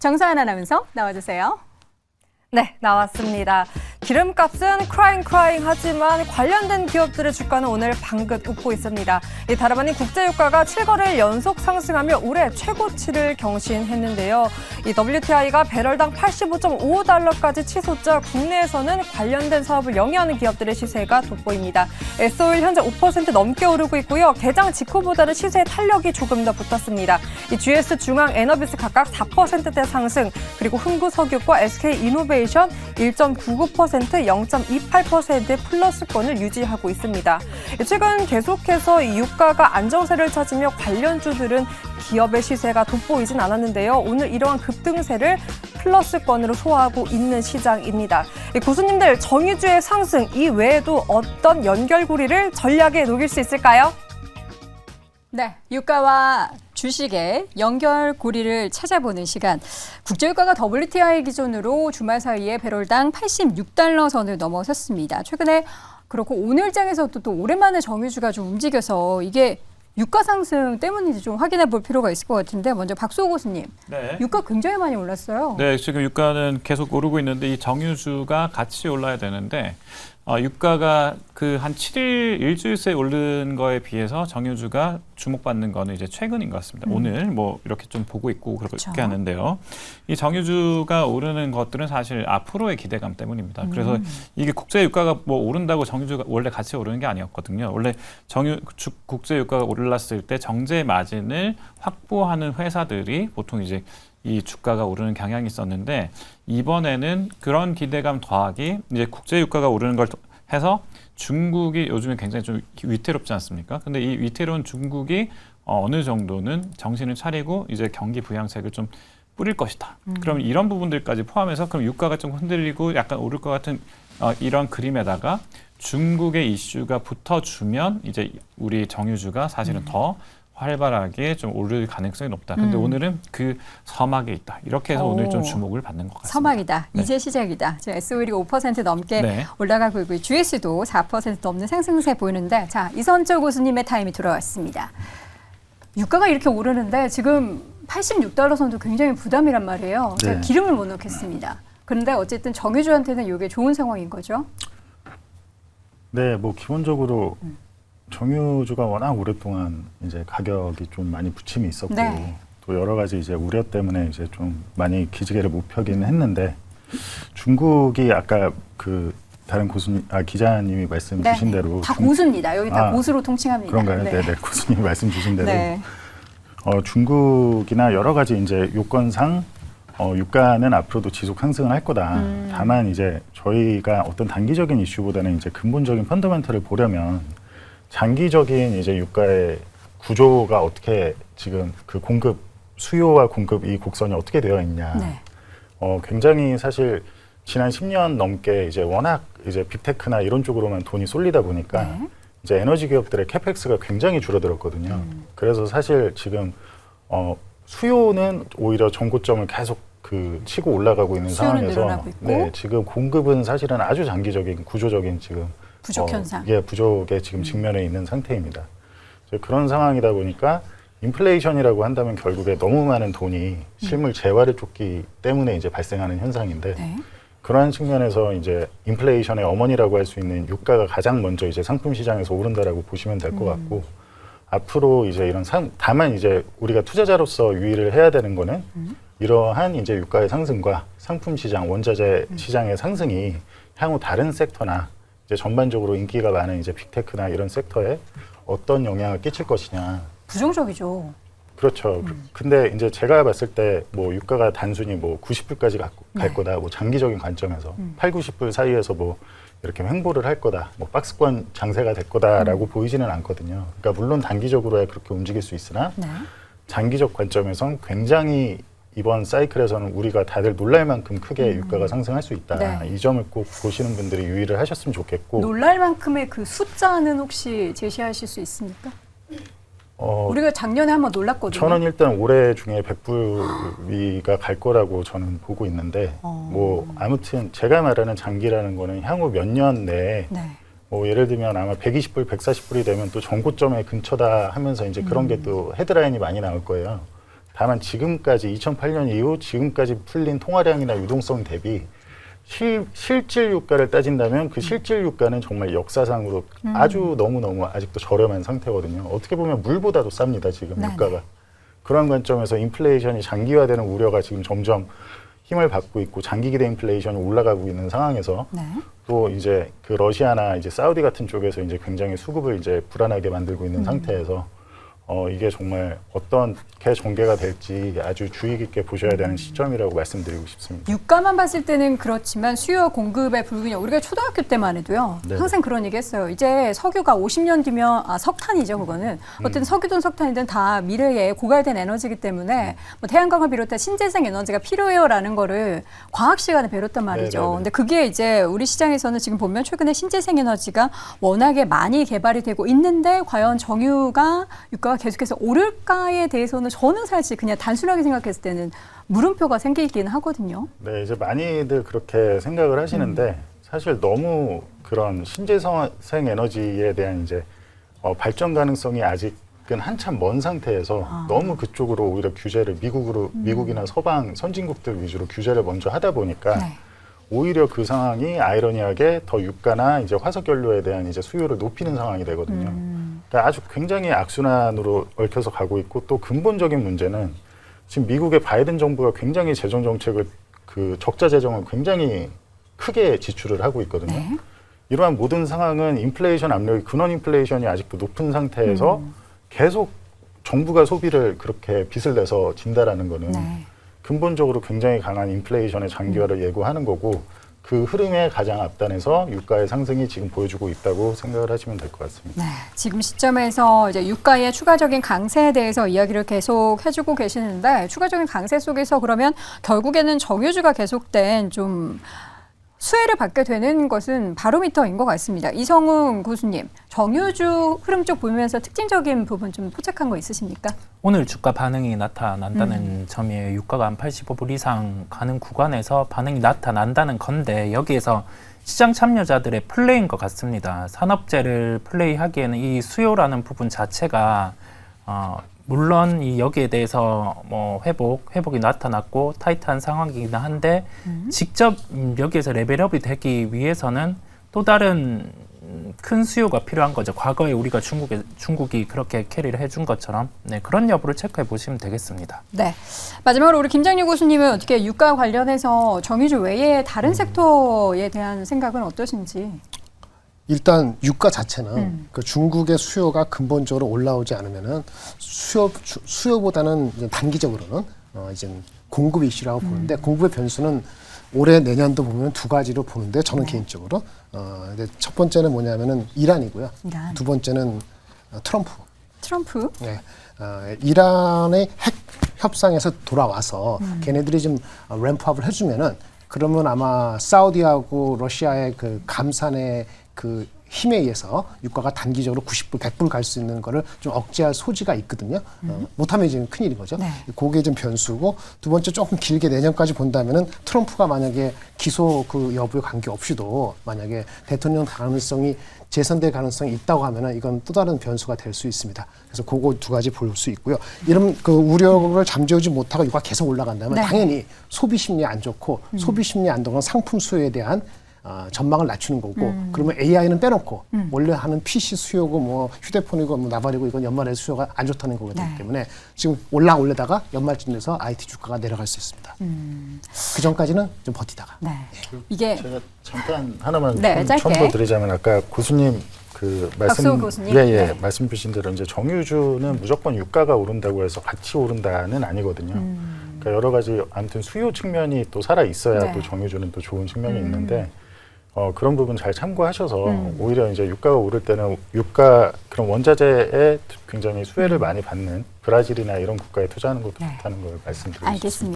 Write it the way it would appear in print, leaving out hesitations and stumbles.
정서연 아나운서 나와주세요. 네, 나왔습니다. 기름값은 크라잉 하지만 관련된 기업들의 주가는 오늘 방긋 웃고 있습니다. 이 다름 아닌 국제유가가 7거래일 연속 상승하며 올해 최고치를 경신했는데요. 이 WTI가 배럴당 85.55달러까지 치솟자 국내에서는 관련된 사업을 영위하는 기업들의 시세가 돋보입니다. S-오일 현재 5% 넘게 오르고 있고요. 개장 직후보다는 시세의 탄력이 조금 더 붙었습니다. 이 GS 중앙 에너비스 각각 4%대 상승, 그리고 흥구석유과 SK이노베이션 1.99%, 0.28%의 플러스권을 유지하고 있습니다. 최근 계속해서 이 유가가 안정세를 찾으며 관련주들은 기업의 시세가 돋보이진 않았는데요. 오늘 이러한 급등세를 플러스권으로 소화하고 있는 시장입니다. 고수님들, 정유주의 상승 이외에도 어떤 연결고리를 전략에 녹일 수 있을까요? 네, 유가와 주식의 연결고리를 찾아보는 시간. 국제유가가 WTI 기준으로 주말 사이에 배럴당 86달러 선을 넘어섰습니다. 최근에 그렇고 오늘장에서도 또 오랜만에 정유주가 좀 움직여서 이게 유가 상승 때문인지 좀 확인해 볼 필요가 있을 것 같은데, 먼저 박수호 교수님. 네. 유가 굉장히 많이 올랐어요. 네, 지금 유가는 계속 오르고 있는데 이 정유주가 같이 올라야 되는데 유가가 그 한 7일 일주일 새 오른 거에 비해서 정유주가 주목받는 거는 이제 최근인 것 같습니다. 오늘 뭐 이렇게 좀 보고 있고 그렇게 그렇죠. 하는데요. 이 정유주가 오르는 것들은 사실 앞으로의 기대감 때문입니다. 그래서 이게 국제 유가가 뭐 오른다고 정유주가 원래 같이 오르는 게 아니었거든요. 원래 국제 유가가 올랐을 때 정제 마진을 확보하는 회사들이 보통 이제 이 주가가 오르는 경향이 있었는데, 이번에는 그런 기대감 더하기 이제 국제 유가가 오르는 걸 해서 중국이 요즘에 굉장히 좀 위태롭지 않습니까? 근데 이 위태로운 중국이 어느 정도는 정신을 차리고 이제 경기 부양책을 좀 뿌릴 것이다. 그럼 이런 부분들까지 포함해서 그럼 유가가 좀 흔들리고 약간 오를 것 같은 이런 그림에다가 중국의 이슈가 붙어주면 이제 우리 정유주가 사실은 더 활발하게 좀 오를 가능성이 높다. 근데 오늘은 그 서막에 있다. 이렇게 해서 오늘 좀 주목을 받는 것 같습니다. 서막이다. 네. 이제 시작이다. 지금 S-오일이 5% 넘게 네. 올라가고 있고 GS도 4% 넘는 상승세 보이는데, 자, 이선철 교수님의 타임이 들어왔습니다. 유가가 이렇게 오르는데 지금 86달러 선도 굉장히 부담이란 말이에요. 제가 네. 기름을 못 넣겠습니다. 그런데 어쨌든 정유주한테는 이게 좋은 상황인 거죠? 네, 뭐 기본적으로 정유주가 워낙 오랫동안 이제 가격이 좀 많이 부침이 있었고, 네. 또 여러 가지 이제 우려 때문에 이제 좀 많이 기지개를 못 펴기는 했는데, 중국이 아까 그 다른 기자님이 말씀 주신 대로 다 고수입니다. 여기 다 고수로 통칭합니다. 그런가요? 네. 네, 고수님이 말씀 주신 대로 네. 중국이나 여러 가지 이제 요건상 유가는 앞으로도 지속 상승을 할 거다. 다만 이제 저희가 어떤 단기적인 이슈보다는 이제 근본적인 펀더멘털을 보려면 장기적인 이제 유가의 구조가 어떻게 지금 그 수요와 공급 이 곡선이 어떻게 되어 있냐. 네. 굉장히 사실 지난 10년 넘게 이제 워낙 이제 빅테크나 이런 쪽으로만 돈이 쏠리다 보니까 네. 이제 에너지 기업들의 캐펙스가 굉장히 줄어들었거든요. 그래서 사실 지금 수요는 오히려 전고점을 계속 치고 올라가고 있는 수요는 상황에서 늘어나고 있고. 네, 지금 공급은 사실은 아주 장기적인 구조적인 지금 부족 현상. 부족에 지금 직면해 있는 상태입니다. 그런 상황이다 보니까 인플레이션이라고 한다면 결국에 너무 많은 돈이 실물 재화를 쫓기 때문에 이제 발생하는 현상인데, 네. 그러한 측면에서 이제 인플레이션의 어머니라고 할 수 있는 유가가 가장 먼저 이제 상품 시장에서 오른다라고 보시면 될 것 같고, 앞으로 이제 다만 이제 우리가 투자자로서 유의를 해야 되는 거는 이러한 이제 유가의 상승과 상품 시장, 원자재 시장의 상승이 향후 다른 섹터나 이제 전반적으로 인기가 많은 이제 빅테크나 이런 섹터에 어떤 영향을 끼칠 것이냐. 부정적이죠. 그렇죠. 근데 이제 제가 봤을 때 뭐 유가가 단순히 뭐 90불까지 갈 거다. 뭐 장기적인 관점에서 8, 90불 사이에서 뭐 이렇게 횡보를 할 거다. 뭐 박스권 장세가 될 거다라고 보이지는 않거든요. 그러니까 물론 단기적으로야 그렇게 움직일 수 있으나 네. 장기적 관점에선 굉장히 이번 사이클에서는 우리가 다들 놀랄 만큼 크게 유가가 상승할 수 있다. 네. 이 점을 꼭 보시는 분들이 유의를 하셨으면 좋겠고. 놀랄 만큼의 그 숫자는 혹시 제시하실 수 있습니까? 우리가 작년에 한번 놀랐거든요. 저는 일단 올해 중에 100불위가 갈 거라고 저는 보고 있는데, 뭐 아무튼 제가 말하는 장기라는 거는 향후 몇 년 내에 네. 뭐 예를 들면 아마 120불, 140불이 되면 또 전고점에 근처다 하면서 이제 그런 게 또 헤드라인이 많이 나올 거예요. 다만 지금까지 2008년 이후 지금까지 풀린 통화량이나 유동성 대비 실질 유가를 따진다면 그 실질 유가는 정말 역사상으로 아주 너무너무 아직도 저렴한 상태거든요. 어떻게 보면 물보다도 쌉니다, 지금 네네. 유가가. 그런 관점에서 인플레이션이 장기화되는 우려가 지금 점점 힘을 받고 있고 장기 기대 인플레이션이 올라가고 있는 상황에서 네. 또 이제 그 러시아나 이제 사우디 같은 쪽에서 이제 굉장히 수급을 이제 불안하게 만들고 있는 상태에서 이게 정말 어떻게 전개가 될지 아주 주의 깊게 보셔야 되는 시점이라고 말씀드리고 싶습니다. 유가만 봤을 때는 그렇지만 수요 공급의 불균형, 우리가 초등학교 때만 해도요. 네네. 항상 그런 얘기 했어요. 이제 석유가 50년 뒤면 석탄이죠, 그거는. 어쨌든 석유든 석탄이든 다 미래에 고갈된 에너지이기 때문에 뭐 태양광을 비롯한 신재생 에너지가 필요해요라는 거를 과학 시간에 배웠단 말이죠. 네네네. 근데 그게 이제 우리 시장에서는 지금 보면 최근에 신재생 에너지가 워낙에 많이 개발이 되고 있는데 과연 정유가 유가가 계속해서 오를까에 대해서는 저는 사실 그냥 단순하게 생각했을 때는 물음표가 생기긴 하거든요. 네, 이제 많이들 그렇게 생각을 하시는데 사실 너무 그런 신재생 에너지에 대한 이제 발전 가능성이 아직은 한참 먼 상태에서 너무 그쪽으로 오히려 규제를 미국이나 서방 선진국들 위주로 규제를 먼저 하다 보니까 네. 오히려 그 상황이 아이러니하게 더 유가나 이제 화석 연료에 대한 이제 수요를 높이는 상황이 되거든요. 그러니까 아주 굉장히 악순환으로 얽혀서 가고 있고 또 근본적인 문제는 지금 미국의 바이든 정부가 굉장히 재정 정책을 그 적자 재정을 굉장히 크게 지출을 하고 있거든요. 네. 이러한 모든 상황은 인플레이션 압력이 근원 인플레이션이 아직도 높은 상태에서 계속 정부가 소비를 그렇게 빚을 내서 진다라는 거는 네. 근본적으로 굉장히 강한 인플레이션의 장기화를 예고하는 거고 그 흐름에 가장 앞단에서 유가의 상승이 지금 보여주고 있다고 생각을 하시면 될 것 같습니다. 네, 지금 시점에서 이제 유가의 추가적인 강세에 대해서 이야기를 계속 해주고 계시는데 추가적인 강세 속에서 그러면 결국에는 정유주가 계속된 좀 수혜를 받게 되는 것은 바로미터인 것 같습니다. 이성웅 교수님, 정유주 흐름 쪽 보면서 특징적인 부분 좀 포착한 거 있으십니까? 오늘 주가 반응이 나타난다는 점이에요. 유가가 한 85불 이상 가는 구간에서 반응이 나타난다는 건데 여기에서 시장 참여자들의 플레이인 것 같습니다. 산업재를 플레이하기에는 이 수요라는 부분 자체가 물론 이 여기에 대해서 뭐 회복이 나타났고 타이트한 상황이긴 한데 직접 여기에서 레벨업이 되기 위해서는 또 다른 큰 수요가 필요한 거죠. 과거에 우리가 중국이 그렇게 캐리를 해준 것처럼 네, 그런 여부를 체크해 보시면 되겠습니다. 네. 마지막으로 우리 김장류 교수님은 어떻게 유가 관련해서 정유주 외에 다른 섹터에 대한 생각은 어떠신지? 일단 유가 자체는 그 중국의 수요가 근본적으로 올라오지 않으면은 수요보다는 이제 단기적으로는 이제 공급 이슈라고 보는데 공급의 변수는 올해 내년도 보면 두 가지로 보는데 저는 개인적으로 근데 첫 번째는 뭐냐면은 이란이고요. 이란. 두 번째는 트럼프. 트럼프? 네. 이란의 핵 협상에서 돌아와서 걔네들이 좀 램프업을 해주면은 그러면 아마 사우디하고 러시아의 그 감산의 그 힘에 의해서 유가가 단기적으로 90불, 100불 갈 수 있는 거를 좀 억제할 소지가 있거든요. 못하면 이제 큰일인 거죠. 네. 그게 좀 변수고 두 번째 조금 길게 내년까지 본다면은 트럼프가 만약에 기소 그 여부에 관계없이도 만약에 대통령 가능성이 재선될 가능성이 있다고 하면은 이건 또 다른 변수가 될 수 있습니다. 그래서 그거 두 가지 볼 수 있고요. 이런 그 우려를 잠재우지 못하고 유가 계속 올라간다면 네. 당연히 소비 심리 안 좋고 소비 심리 안 좋은 상품 수요에 대한 전망을 낮추는 거고 그러면 AI는 빼놓고 원래 하는 PC 수요고 뭐 휴대폰이고 뭐 나발이고 이건 연말에 수요가 안 좋다는 거기 네. 때문에 지금 올라다가 연말쯤 돼서 IT 주가가 내려갈 수 있습니다. 그 전까지는 좀 버티다가. 네. 이게 제가 잠깐 하나만 네, 짧게. 첨부 드리자면 아까 교수님 그 박수호 교수님? 예, 네. 말씀 주신 대로 이제 정유주는 무조건 유가가 오른다고 해서 같이 오른다는 아니거든요. 그러니까 여러 가지 아무튼 수요 측면이 또 살아 있어야 네. 또 정유주는 또 좋은 측면이 있는데 그런 부분 잘 참고하셔서 오히려 이제 유가가 오를 때는 유가 그런 원자재에 굉장히 수혜를 많이 받는 브라질이나 이런 국가에 투자하는 것도 네. 좋다는 걸 말씀드리고 싶습니다. 알겠습니다.